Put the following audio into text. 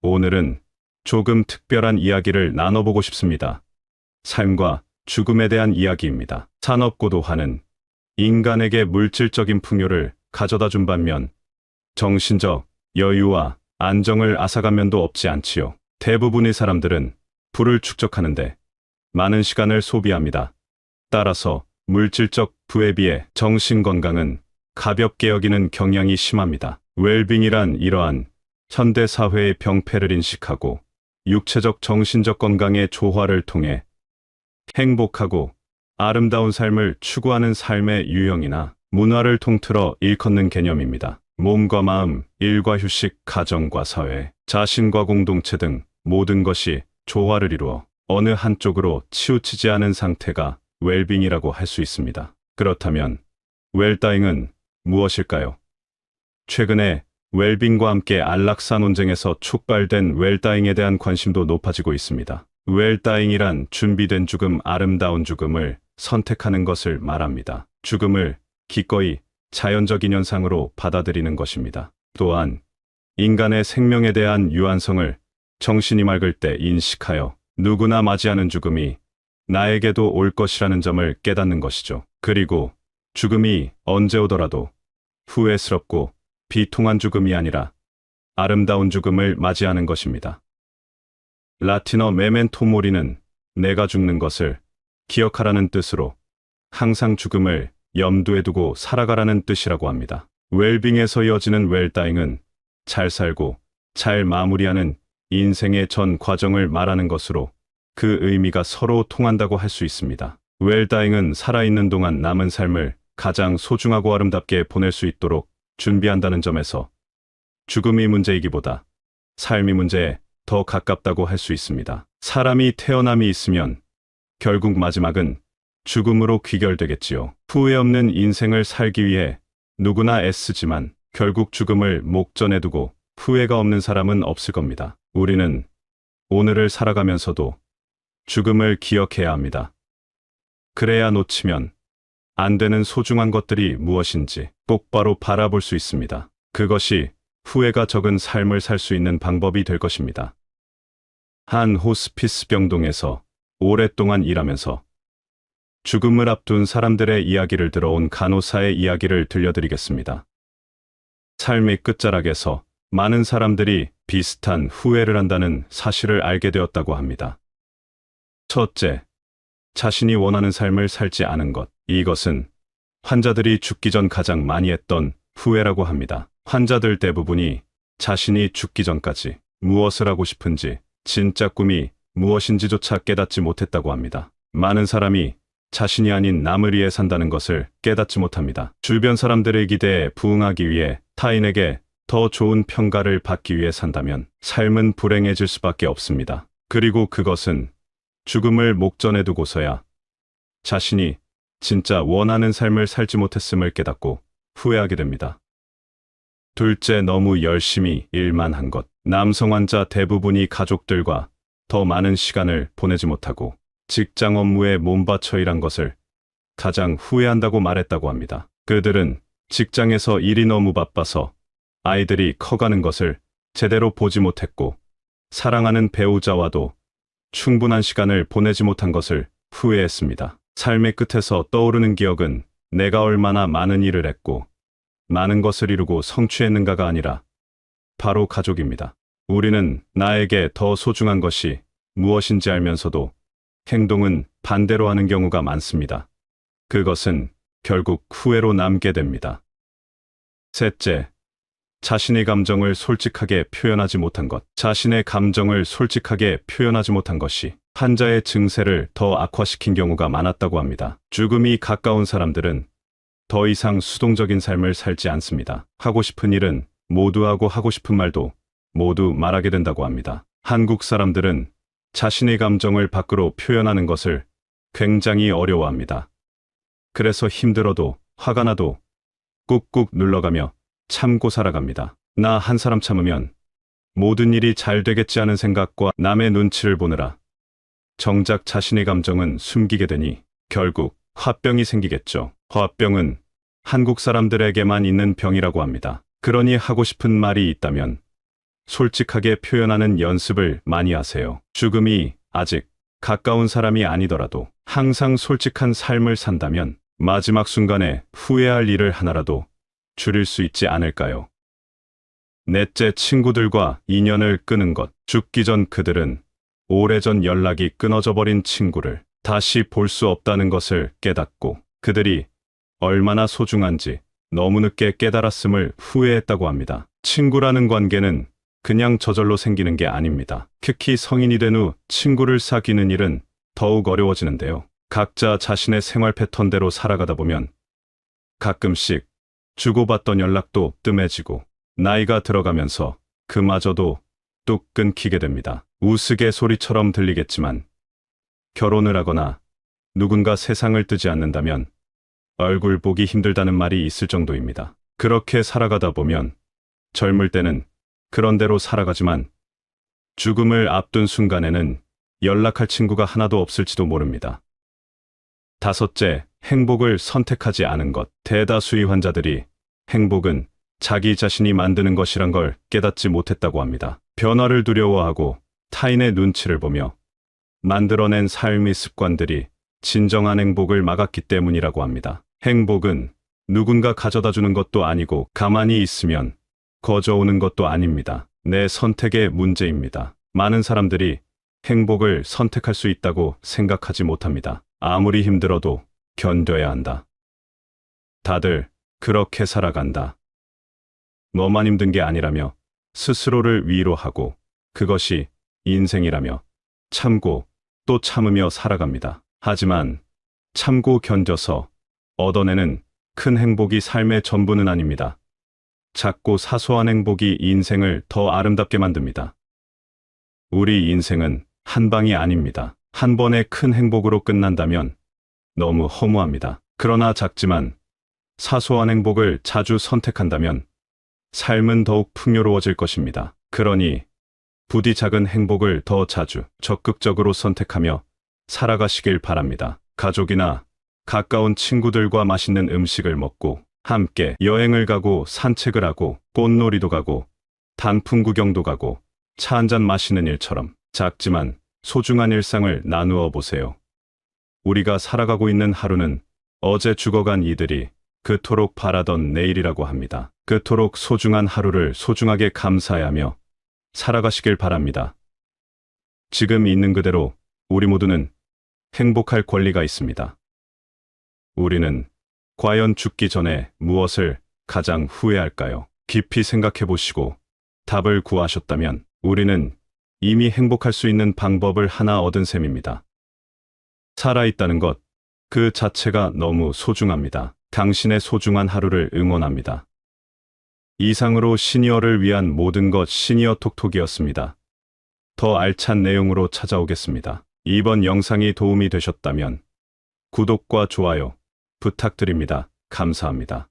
오늘은 조금 특별한 이야기를 나눠보고 싶습니다. 삶과 죽음에 대한 이야기입니다. 산업고도화는 인간에게 물질적인 풍요를 가져다 준 반면 정신적 여유와 안정을 앗아간 면도 없지 않지요. 대부분의 사람들은 부를 축적하는데 많은 시간을 소비합니다. 따라서 물질적 부에 비해 정신 건강은 가볍게 여기는 경향이 심합니다. 웰빙이란 이러한 현대 사회의 병폐를 인식하고 육체적 정신적 건강의 조화를 통해 행복하고 아름다운 삶을 추구하는 삶의 유형이나 문화를 통틀어 일컫는 개념입니다. 몸과 마음, 일과 휴식, 가정과 사회, 자신과 공동체 등 모든 것이 조화를 이루어 어느 한쪽으로 치우치지 않은 상태가 웰빙이라고 할 수 있습니다. 그렇다면 웰다잉은 무엇일까요? 최근에 웰빙과 함께 안락사 논쟁에서 촉발된 웰다잉에 대한 관심도 높아지고 있습니다. 웰다잉이란 준비된 죽음, 아름다운 죽음을 선택하는 것을 말합니다. 죽음을 기꺼이 자연적인 현상으로 받아들이는 것입니다. 또한 인간의 생명에 대한 유한성을 정신이 맑을 때 인식하여 누구나 맞이하는 죽음이 나에게도 올 것이라는 점을 깨닫는 것이죠. 그리고 죽음이 언제 오더라도 후회스럽고 비통한 죽음이 아니라 아름다운 죽음을 맞이하는 것입니다. 라틴어 메멘토 모리는 내가 죽는 것을 기억하라는 뜻으로 항상 죽음을 염두에 두고 살아가라는 뜻이라고 합니다. 웰빙에서 이어지는 웰다잉은 잘 살고 잘 마무리하는 인생의 전 과정을 말하는 것으로 그 의미가 서로 통한다고 할 수 있습니다. 웰다잉은 살아있는 동안 남은 삶을 가장 소중하고 아름답게 보낼 수 있도록 준비한다는 점에서 죽음이 문제이기보다 삶이 문제에 더 가깝다고 할 수 있습니다. 사람이 태어남이 있으면 결국 마지막은 죽음으로 귀결되겠지요. 후회 없는 인생을 살기 위해 누구나 애쓰지만 결국 죽음을 목전에 두고 후회가 없는 사람은 없을 겁니다. 우리는 오늘을 살아가면서도 죽음을 기억해야 합니다. 그래야 놓치면 안 되는 소중한 것들이 무엇인지 똑바로 바라볼 수 있습니다. 그것이 후회가 적은 삶을 살 수 있는 방법이 될 것입니다. 한 호스피스 병동에서 오랫동안 일하면서 죽음을 앞둔 사람들의 이야기를 들어온 간호사의 이야기를 들려드리겠습니다. 삶의 끝자락에서 많은 사람들이 비슷한 후회를 한다는 사실을 알게 되었다고 합니다. 첫째, 자신이 원하는 삶을 살지 않은 것. 이것은 환자들이 죽기 전 가장 많이 했던 후회라고 합니다. 환자들 대부분이 자신이 죽기 전까지 무엇을 하고 싶은지, 진짜 꿈이 무엇인지조차 깨닫지 못했다고 합니다. 많은 사람이 자신이 아닌 남을 위해 산다는 것을 깨닫지 못합니다. 주변 사람들의 기대에 부응하기 위해 타인에게 더 좋은 평가를 받기 위해 산다면 삶은 불행해질 수밖에 없습니다. 그리고 그것은 죽음을 목전에 두고서야 자신이 진짜 원하는 삶을 살지 못했음을 깨닫고 후회하게 됩니다. 둘째, 너무 열심히 일만 한 것. 남성 환자 대부분이 가족들과 더 많은 시간을 보내지 못하고 직장 업무에 몸바쳐 일한 것을 가장 후회한다고 말했다고 합니다. 그들은 직장에서 일이 너무 바빠서 아이들이 커가는 것을 제대로 보지 못했고 사랑하는 배우자와도 충분한 시간을 보내지 못한 것을 후회했습니다. 삶의 끝에서 떠오르는 기억은 내가 얼마나 많은 일을 했고 많은 것을 이루고 성취했는가가 아니라 바로 가족입니다. 우리는 나에게 더 소중한 것이 무엇인지 알면서도 행동은 반대로 하는 경우가 많습니다. 그것은 결국 후회로 남게 됩니다. 셋째, 자신의 감정을 솔직하게 표현하지 못한 것. 자신의 감정을 솔직하게 표현하지 못한 것이 환자의 증세를 더 악화시킨 경우가 많았다고 합니다. 죽음이 가까운 사람들은 더 이상 수동적인 삶을 살지 않습니다. 하고 싶은 일은 모두 하고 하고 싶은 말도 모두 말하게 된다고 합니다. 한국 사람들은 자신의 감정을 밖으로 표현하는 것을 굉장히 어려워합니다. 그래서 힘들어도 화가 나도 꾹꾹 눌러가며 참고 살아갑니다. 나 한 사람 참으면 모든 일이 잘 되겠지 하는 생각과 남의 눈치를 보느라 정작 자신의 감정은 숨기게 되니 결국 화병이 생기겠죠. 화병은 한국 사람들에게만 있는 병이라고 합니다. 그러니 하고 싶은 말이 있다면 솔직하게 표현하는 연습을 많이 하세요. 죽음이 아직 가까운 사람이 아니더라도 항상 솔직한 삶을 산다면 마지막 순간에 후회할 일을 하나라도 줄일 수 있지 않을까요? 넷째, 친구들과 인연을 끄는 것. 죽기 전 그들은 오래전 연락이 끊어져 버린 친구를 다시 볼 수 없다는 것을 깨닫고 그들이 얼마나 소중한지 너무 늦게 깨달았음을 후회했다고 합니다. 친구라는 관계는 그냥 저절로 생기는 게 아닙니다. 특히 성인이 된 후 친구를 사귀는 일은 더욱 어려워지는데요. 각자 자신의 생활 패턴대로 살아가다 보면 가끔씩 주고받던 연락도 뜸해지고 나이가 들어가면서 그마저도 뚝 끊기게 됩니다. 우스갯소리처럼 들리겠지만 결혼을 하거나 누군가 세상을 뜨지 않는다면 얼굴 보기 힘들다는 말이 있을 정도입니다. 그렇게 살아가다 보면 젊을 때는 그런 대로 살아가지만 죽음을 앞둔 순간에는 연락할 친구가 하나도 없을지도 모릅니다. 다섯째, 행복을 선택하지 않은 것. 대다수의 환자들이 행복은 자기 자신이 만드는 것이란 걸 깨닫지 못했다고 합니다. 변화를 두려워하고 타인의 눈치를 보며 만들어낸 삶의 습관들이 진정한 행복을 막았기 때문이라고 합니다. 행복은 누군가 가져다 주는 것도 아니고 가만히 있으면 거저오는 것도 아닙니다. 내 선택의 문제입니다. 많은 사람들이 행복을 선택할 수 있다고 생각하지 못합니다. 아무리 힘들어도 견뎌야 한다. 다들 그렇게 살아간다. 너만 힘든 게 아니라며 스스로를 위로하고 그것이 인생이라며 참고 또 참으며 살아갑니다. 하지만 참고 견뎌서 얻어내는 큰 행복이 삶의 전부는 아닙니다. 작고 사소한 행복이 인생을 더 아름답게 만듭니다. 우리 인생은 한 방이 아닙니다. 한 번의 큰 행복으로 끝난다면 너무 허무합니다. 그러나 작지만 사소한 행복을 자주 선택한다면 삶은 더욱 풍요로워질 것입니다. 그러니 부디 작은 행복을 더 자주 적극적으로 선택하며 살아가시길 바랍니다. 가족이나 가까운 친구들과 맛있는 음식을 먹고 함께 여행을 가고 산책을 하고 꽃놀이도 가고 단풍 구경도 가고 차 한잔 마시는 일처럼 작지만 소중한 일상을 나누어 보세요. 우리가 살아가고 있는 하루는 어제 죽어간 이들이 그토록 바라던 내일이라고 합니다. 그토록 소중한 하루를 소중하게 감사하며 살아가시길 바랍니다. 지금 있는 그대로 우리 모두는 행복할 권리가 있습니다. 우리는 과연 죽기 전에 무엇을 가장 후회할까요? 깊이 생각해 보시고 답을 구하셨다면 우리는 이미 행복할 수 있는 방법을 하나 얻은 셈입니다. 살아있다는 것, 그 자체가 너무 소중합니다. 당신의 소중한 하루를 응원합니다. 이상으로 시니어를 위한 모든 것 시니어 톡톡이었습니다. 더 알찬 내용으로 찾아오겠습니다. 이번 영상이 도움이 되셨다면 구독과 좋아요 부탁드립니다. 감사합니다.